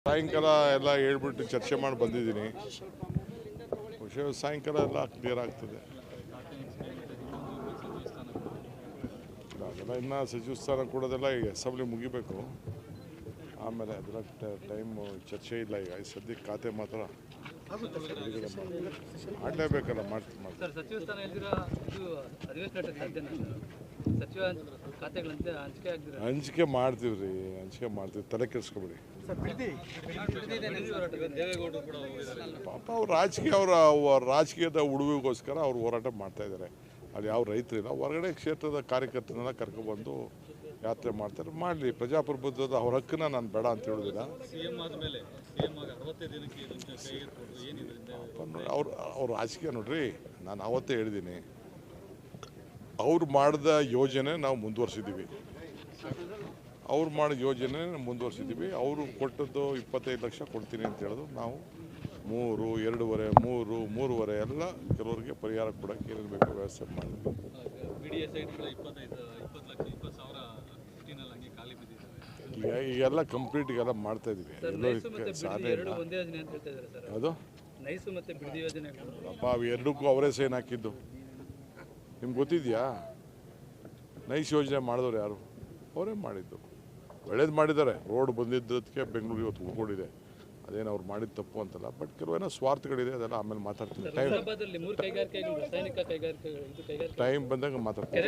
ಸಾಯಂಕಾಲ ಎಲ್ಲ ಹೇಳ್ಬಿಟ್ಟು ಚರ್ಚೆ ಮಾಡಿ ಬಂದಿದ್ದೀನಿ. ವಿಷಯ ಸಾಯಂಕಾಲ ಎಲ್ಲ ಕ್ಲಿಯರ್ ಆಗ್ತದೆ. ಅದೆಲ್ಲ ಇನ್ನು ಸಚಿವ ಸ್ಥಾನ ಕೊಡೋದೆಲ್ಲ ಈಗ ಅಸೆಂಬ್ಲಿ ಮುಗಿಬೇಕು, ಆಮೇಲೆ ಅದರ ಟೈಮು ಚರ್ಚೆ ಇಲ್ಲ. ಈಗ ಸದ್ಯಕ್ಕೆ ಖಾತೆ ಮಾತ್ರ ಮಾಡಲೇಬೇಕಲ್ಲ, ಮಾಡ್ತೀನಿ. ಸಚಿವ ಸ್ಥಾನ ಹಂಚಿಕೆ ಮಾಡ್ತೀವಿ ರೀ, ಹಂಚಿಕೆ ಮಾಡ್ತೀವಿ, ತಲೆ ಕೆಡಿಸ್ಕೊಬೇಡಿ. ಪಾಪ ಅವ್ರು ರಾಜಕೀಯದ ಉಡುವಿಗೋಸ್ಕರ ಅವ್ರು ಹೋರಾಟ ಮಾಡ್ತಾ ಇದ್ದಾರೆ. ಅಲ್ಲಿ ಯಾವ ರೈತರಿಲ್ಲ, ಹೊರಗಡೆ ಕ್ಷೇತ್ರದ ಕಾರ್ಯಕರ್ತರನ್ನೆಲ್ಲ ಕರ್ಕೊಬಂದು ಯಾತ್ರೆ ಮಾಡ್ತಾರೆ. ಮಾಡಲಿ, ಪ್ರಜಾಪ್ರಭುತ್ವದ ಅವ್ರ ಹಕ್ಕನ್ನ ನಾನು ಬೇಡ ಅಂತ ಹೇಳೋದಿಲ್ಲ. ಅವ್ರ ರಾಜಕೀಯ ನೋಡ್ರಿ, ನಾನು ಅವತ್ತೇ ಹೇಳಿದ್ದೀನಿ, ಅವ್ರು ಮಾಡಿದ ಯೋಜನೆ ನಾವು ಮುಂದುವರ್ಸಿದ್ದೀವಿ. ಅವ್ರು ಮಾಡಿದ ಯೋಜನೆ ಮುಂದುವರ್ಸಿದ್ದೀವಿ. ಅವರು ಕೊಟ್ಟದ್ದು 25 ಲಕ್ಷ ಕೊಡ್ತೀನಿ ಅಂತ ಹೇಳೋದು, ನಾವು 3, 2.5, 3 ಎಲ್ಲ ಕೆಲವರಿಗೆ ಪರಿಹಾರ ಕೊಡೋಕ್ಕೆ ಏನೇನು ಬೇಕೋ ವ್ಯವಸ್ಥೆ ಮಾಡಿದ್ವಿ. ಈಗೆಲ್ಲ ಕಂಪ್ಲೀಟ್ ಈಗೆಲ್ಲ ಮಾಡ್ತಾ ಇದ್ದೀವಿ. ಸಾಧ್ಯ ಇಲ್ಲ ಅದು. ಅಪ್ಪ ಅವು ಎರಡಕ್ಕೂ ಅವರೇ ಸೈನ್ ಹಾಕಿದ್ದು. ನಿಮ್ಗೆ ಗೊತ್ತಿದೆಯಾ? ನೈಸ್ ಯೋಜನೆ ಮಾಡಿದವ್ರು ಯಾರು? ಅವರೇ ಮಾಡಿದ್ದು. ಒಳ್ಳೇದು ಮಾಡಿದ್ದಾರೆ. ರೋಡ್ ಬಂದಿದ್ದಕ್ಕೆ ಬೆಂಗಳೂರು ಇವತ್ತು ಉಳ್ಕೊಂಡಿದೆ. ಅದೇನು ಅವ್ರು ಮಾಡಿದ ತಪ್ಪು ಅಂತಲ್ಲ, ಬಟ್ ಕೆಲವೇನೋ ಸ್ವಾರ್ಥಗಳಿದೆ, ಅದೆಲ್ಲ ಆಮೇಲೆ ಮಾತಾಡ್ತೀನಿ. ಟೈಮ್ ಬಂದಾಗ ಮಾತಾಡ್ತೀನಿ.